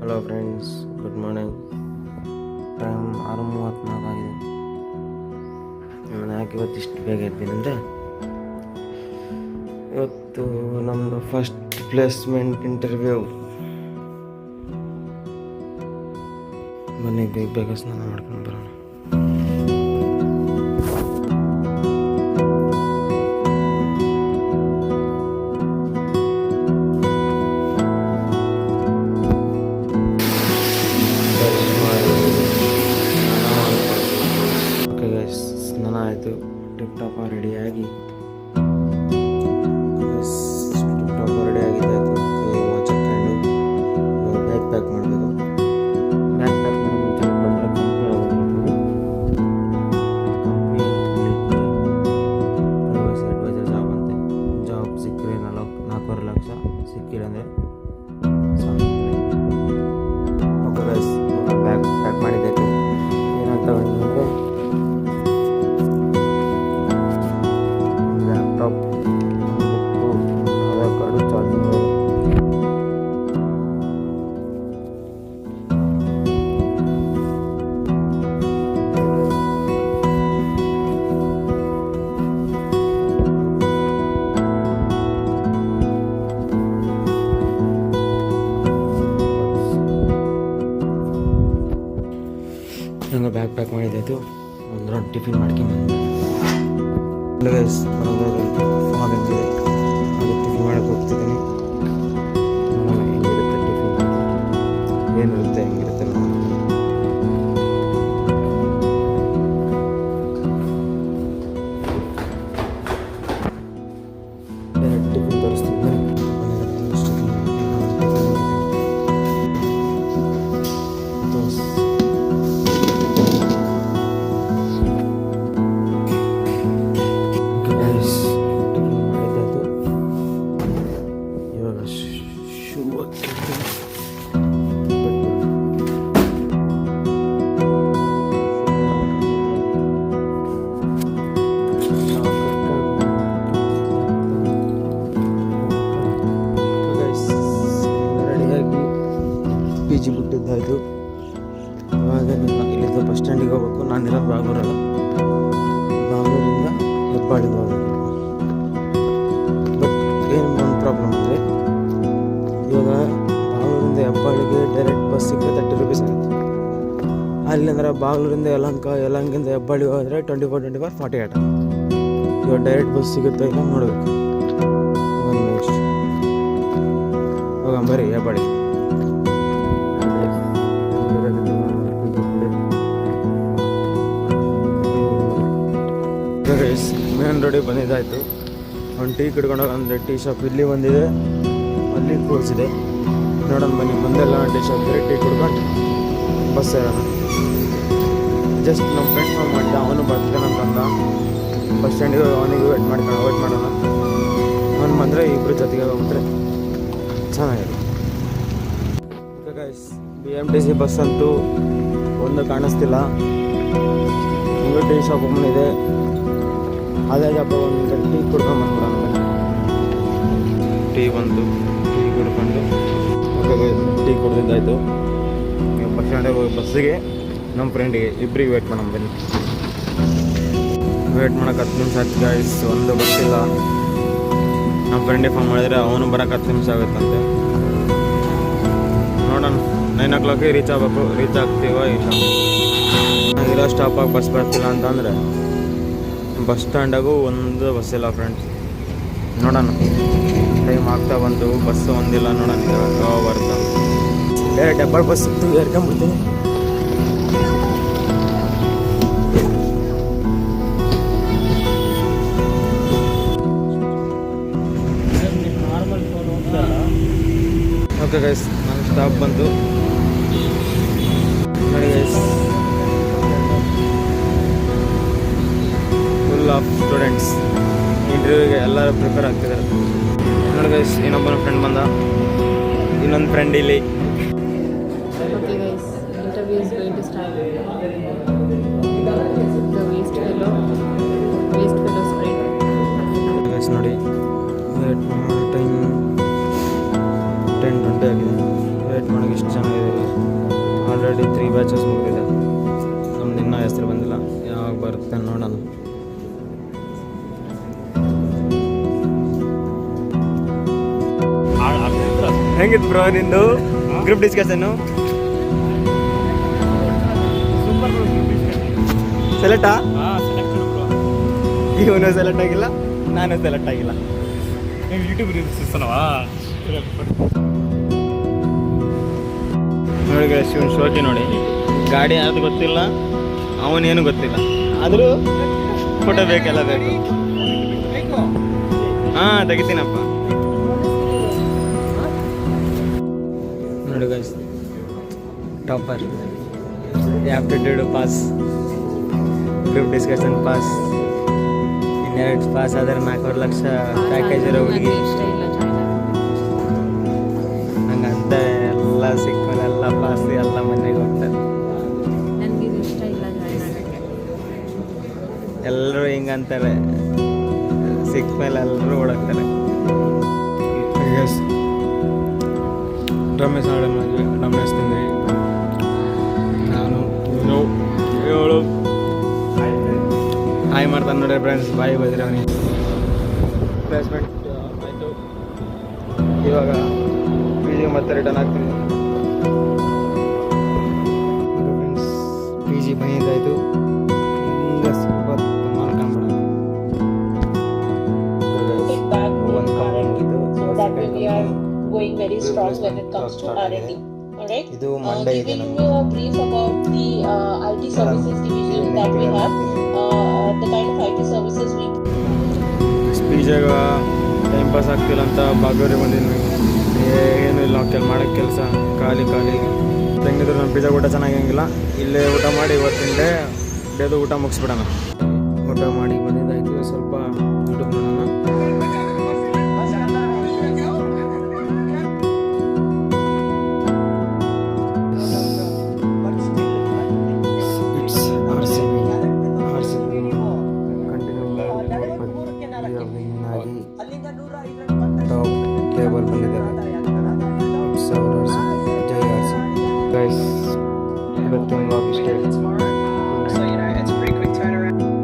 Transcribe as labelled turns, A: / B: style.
A: Hello friends, good morning. Time 6:34 ಆಗಿದೆ. ನಾನು ಯಾಕೆ ಇವತ್ತಿಷ್ಟು ಬೇಗ ಇದ್ದೀನಿ ಅಂದರೆ, ಇವತ್ತು ನಮ್ಮದು ಫಸ್ಟ್ ಪ್ಲೇಸ್ಮೆಂಟ್ ಇಂಟರ್ವ್ಯೂ. ಬನ್ನಿ ಬೇಗ ಸ್ನಾನ ಮಾಡ್ಕೊಂಡು ಬರೋಣ. ಸ್ನಾನ ಆಯಿತು, ಟಿಪ್ ಟಾಪ್ ರೆಡಿಯಾಗಿ ರೆಡಿಯಾಗಿದ್ದಾಯಿತು. ಕೈ ವಾಚ್ ಹಾಕೊಂಡು ಬ್ಯಾಗ್ ಪ್ಯಾಕ್ ಮಾಡಬೇಕು. ಬ್ಯಾಗ್ ಪ್ಯಾಕ್ ಮಾಡೋ ಮುಂಚೆ ಬಂದರೆ ಕಂಪ್ನಿ ಅಡ್ವೈಸರ್ ಜಾಬ್ ಅಂತೆ. ಜಾಬ್ ಸಿಕ್ಕರೆ 4.25 ಲಕ್ಷ, ಸಿಕ್ಕಿಲ್ಲ ಅಂದರೆ ಓಕೆ ಗೈಸ್, ಬ್ಯಾಗ್ ಪ್ಯಾಕ್ ಮಾಡಿದ್ದಾಯಿತು. ಏನಂತ ಅಂದರೆ laptop, book, Aadhaar card, charging wire. ನಂಗೆ ಬ್ಯಾಗ್ ಪ್ಯಾಕ್ ಮಾಡಿದ್ದಾಯಿತು. ಒಂದು ರೌಂಡ್ ಟಿಫಿನ್ ಮಾಡ್ಕೊಂಬಂದು ಫಾಗ್ ಅಂತಿದೆ, ಅದು ಟಿಫಿನ್ ಮಾಡೋಕ್ಕೆ ಹೋಗ್ತಿದ್ದೀನಿ. ನೋಡೋಣ ಹೆಂಗಿರುತ್ತೆ ಟಿಫಿನ್, ಏನಿರುತ್ತೆ ಹೆಂಗಿರುತ್ತೆ ನೋಡೋಣ. ಡೈರೆಕ್ಟ್ ಟಿಫಿನ್ ತೋರಿಸ್ತೀನಿ. ಪಿ ಜಿ ಬಿಟ್ಟಿದ್ದಾಯಿತು. ಇವಾಗ ಇಲ್ಲಿಂದ ಬಸ್ ಸ್ಟ್ಯಾಂಡಿಗೆ ಹೋಗ್ಬೇಕು. ನಾನಿರೋದು ಬಾಗೂರಲ್ಲ, ಬಾಗೂರಿಂದ ಹೆಬ್ಬಾಳಿಗೆ ಹೋಗಬೇಕು. ಬಟ್ ಏನು ಒಂದು ಪ್ರಾಬ್ಲಮ್ ಅಂದರೆ, ಇವಾಗ ಬಾಗೂರಿಂದ ಹೆಬ್ಬಾಳಿಗೆ ಡೈರೆಕ್ಟ್ ಬಸ್ ಸಿಕ್ಕರೆ 30 ರೂಪೀಸ್ ಆಗುತ್ತೆ. ಅಲ್ಲಿಂದ್ರೆ ಬಾಗೂರಿಂದ ಯಲಹಂಕಿಂದ ಹೆಬ್ಬಾಳಿಗೆ ಹೋದರೆ 24 48. ಇವಾಗ ಡೈರೆಕ್ಟ್ ಬಸ್ ಸಿಗುತ್ತೆ ಇಲ್ಲ ನೋಡಬೇಕು. ನೆಕ್ಸ್ಟ್ ಹೋಗೋಣ ಬರ್ರಿ ಹೆಬ್ಬಾಳಿಗೆ. ಮೇನ್ ರೋಡಿಗೆ ಬಂದಿದ್ದಾಯಿತು. ಒಂದು ಟೀ ಕುಡ್ಕೊಂಡು ಹೋಗೋಂದ್ರೆ ಟೀ ಶಾಪ್ ಇಲ್ಲಿ ಬಂದಿದೆ, ಅಲ್ಲಿ ಕೂರಿಸಿದೆ. ನೋಡೋಣ ಬನ್ನಿ, ಮುಂದೆಲ್ಲ ಟೀ ಶಾಪ್ ಬೇರೆ, ಟೀ ಕುಡ್ಕೊಂಡು ಬಸ್ ಸೇರೋಣ. ಜಸ್ಟ್ ನಮ್ಮ ಫ್ರೆಂಡ್ ಫೋನ್ ಮಾಡಿದ್ದ, ಅವನು ಬರ್ತಾನಂತಂದ. ಬಸ್ ಸ್ಟ್ಯಾಂಡಿಗೆ ಅವನಿಗೆ ವೇಟ್ ಮಾಡೋಣ. ಅವನು ಬಂದರೆ ಇಬ್ಬರು ಜೊತೆಗೆ ಹೋಗ್ಬಿಟ್ರೆ ಚೆನ್ನಾಗಿದೆ. ಓಕೆ ಗೈಸ್, BMTC ಬಸ್ ಅಂತೂ ಒಂದು ಕಾಣಿಸ್ತಿಲ್ಲ. ಹಿಂಗೆ ಟೀ ಶಾಪ್ ಬಂದಿದೆ, ಅದೇ ಹಬ್ಬ ಒಂದು ಟೀ ಕುಡ್ಕೊಂಡ್ಬಂದ್ಬಿಡೋಣ. ಟೀ ಬಂತು, ಟೀ ಕುಡ್ಕೊಂಡು ಓಕೆ ಟೀ ಕುಡ್ದಿದ್ದಾಯಿತು. ಬಸ್ ಸ್ಟ್ಯಾಂಡಿಗೆ ಹೋಗಿ ಬಸ್ಸಿಗೆ ನಮ್ಮ ಫ್ರೆಂಡಿಗೆ ಇಬ್ಬರಿಗೆ ವೇಟ್ ಮಾಡೋಣ ಬನ್ನಿ. ವೇಟ್ ಮಾಡೋಕೆ 10 ನಿಮಿಷ ಆಯ್ತು ಗೈಸ್, ಒಂದು ಬಸ್ ಇಲ್ಲ. ನಮ್ಮ ಫ್ರೆಂಡಿಗೆ ಫೋನ್ ಮಾಡಿದರೆ ಅವನು ಬರೋಕೆ 10 ನಿಮಿಷ ಆಗುತ್ತಂತೆ. ನೋಡೋಣ, 9 o'clock ರೀಚ್ ಆಗಬೇಕು. ರೀಚ್ ಆಗ್ತೀವ ಇಲ್ಲ, ಇರೋ ಸ್ಟಾಪಾಗಿ ಬಸ್ ಬರ್ತಿಲ್ಲ ಅಂತಂದರೆ ಬಸ್ ಸ್ಟ್ಯಾಂಡಾಗೂ ಒಂದು ಬಸ್ ಇಲ್ಲ ಫ್ರೆಂಡ್ಸ್. ನೋಡೋಣ, ಟೈಮ್ ಆಗ್ತಾ ಬಂತು, ಬಸ್ ಒಂದಿಲ್ಲ. ನೋಡೋಣ ಯಾವ ಬರ್ತಾ ಡೈರೆಕ್ಟ್ ಹೆಬ್ಬಾಳು ಬಸ್ ಸಿಕ್ತು, ಏರ್ಕೊಂಡ್ಬಿಡ್ತೀನಿ. ಓಕೆ ಗೈಸ್, ನನ್ನ ಸ್ಟಾಪ್ ಬಂತು ನೋಡಿ ಗೈಸ್. ಫುಲ್ ಆಫ್ ಸ್ಟೂಡೆಂಟ್ಸ್ ಇಂಟರ್ವ್ಯೂಗೆ ಎಲ್ಲರೂ ಪ್ರಿಪೇರ್ ಆಗ್ತಿದ್ದಾರೆ ನೋಡಿ ಗೈಸ್. ಇನ್ನೊಬ್ಬನ ಫ್ರೆಂಡ್ ಬಂದ, ಇನ್ನೊಂದು ಫ್ರೆಂಡ್ ಇಲ್ಲಿ.
B: Okay guys, interview is going to start. The waste fellow spread.
A: Guys ನೋಡಿ, ಟೈಮ್ 10:20 ಆಗಿದೆ. ವೇಟ್ ಮಾಡೋಕೆ ಎಷ್ಟು ಚೆನ್ನಾಗಿದೆ. ಬ್ಯಾಚಸ್ ಮುಗಿದಿದೆ. ನಮ್ದು ಇನ್ನೂ ಹೆಸರು ಬಂದಿಲ್ಲ, ಯಾವಾಗ ಬರುತ್ತೆ ನೋಡೋಣ. ಹೆಂಗಿತ್ತು ಬ್ರೋ ನಿಂದು ಗ್ರೂಪ್ ಡಿಸ್ಕಷನ್ನು? ಸೆಲೆಕ್ಟಾ? ಇವನು ಸೆಲೆಕ್ಟ್ ಆಗಿಲ್ಲ, ನಾನು ಸೆಲೆಕ್ಟ್ ಆಗಿಲ್ಲ.
C: ಯೂಟ್ಯೂಬ್ ರೀಲ್ಸ್ ಇರ್ತಾನವಾ
A: ನೋಡಿ ಗೈಸ್, ಇವನು ಶೋಕಿ ನೋಡಿ, ಗಾಡಿ ಯಾರ್ದು ಗೊತ್ತಿಲ್ಲ, ಅವನೇನು ಗೊತ್ತಿಲ್ಲ, ಆದರೂ ಫೋಟೋ ಬೇಕೆಲ್ಲ ಬೇಕು. ಹಾಂ ತೆಗಿತೀನಪ್ಪ. ನೋಡಿ guys, topper, aptitude pass, group discussion pass, ಇನ್ನೆರಡು ಪಾಸ್ ಆದರೆ 4 ಲಕ್ಷ ಪ್ಯಾಕೇಜ್ ಇರೋ ಹುಡುಗಿ. ಹಂಗಂತ ಎಲ್ಲ ಸಿಕ್ಕಮೇಲೆ ಎಲ್ಲ ಪಾಸ್ ಎಲ್ಲ ಮನೆಗೆ ಹೋಗ್ತಾರೆ.
B: ನನಗೆ ಇದು ಇಷ್ಟ ಇಲ್ಲ ಜಾಯ್ನ್ ಆಗೋಕ್ಕೆ.
A: ಎಲ್ಲರೂ ಹಿಂಗಂತಾರೆ, ಸಿಕ್ಕಮೇಲೆ ಎಲ್ಲರೂ ಓಡಾಡ್ತಾರೆ. ರಮೇಶ್ ನಾಳೆ ಮದುವೆ, ರಮೇಶ್ ತಿಂದೆ ನಾನು 7 ಹಾಯ್ ಮಾಡ್ತಾನೆ ನೋಡ್ರಿ ಫ್ರೆಂಡ್ಸ್. ಬಾಯಿ ಬದ್ರಿ ಅವನಿಗೆ ಪ್ಲೇಸ್ಮೆಂಟ್ ಆಯಿತು. ಇವಾಗ ಪಿ ಜಿ ಮತ್ತೆ ರಿಟರ್ನ್ ಆಗ್ತೀನಿ ಫ್ರೆಂಡ್ಸ್. ಪಿ ಜಿ ಬಂದಿದ್ದಾಯಿತು. ಹಿಂಗೆ ಸ್ವಲ್ಪ ಮಾಡ್ಕೊಂಬಿಡೋಣ. ಒಂದು company
D: going very strong when it comes to R&D. Alright.
A: ಇದು ಮಂಡೇ ಇದೆ
D: Giving you a brief about the IT services division that we have, the kind of IT services we.
A: ಸ್ಪೀಚಾಗ time pass ಆಗ್ತಿಲ್ಲ ಅಂತ ಬಾಗೂರಿಗೆ ಬಂದಿದ್ವಿ. ಏನೂ ಇಲ್ಲ ಮಾಡೋಕ್ಕೆ ಕೆಲಸ ಖಾಲಿ. ಹೆಂಗಿದ್ರು ನಮ್ಮ ಪಿಜ್ಜಾ ಊಟ ಚೆನ್ನಾಗಿಲ್ಲ. ಇಲ್ಲೇ ಊಟ ಮಾಡಿ ಇವತ್ತಿನ ಡೇದು ಊಟ ಮುಗಿಸ್ಬಿಡೋಣ. ಊಟ ಮಾಡಿ ಬಂದಿದ್ದಾಯ್ತು. ಸ್ವಲ್ಪ ಯೂಟ್ಯೂಬ್ನ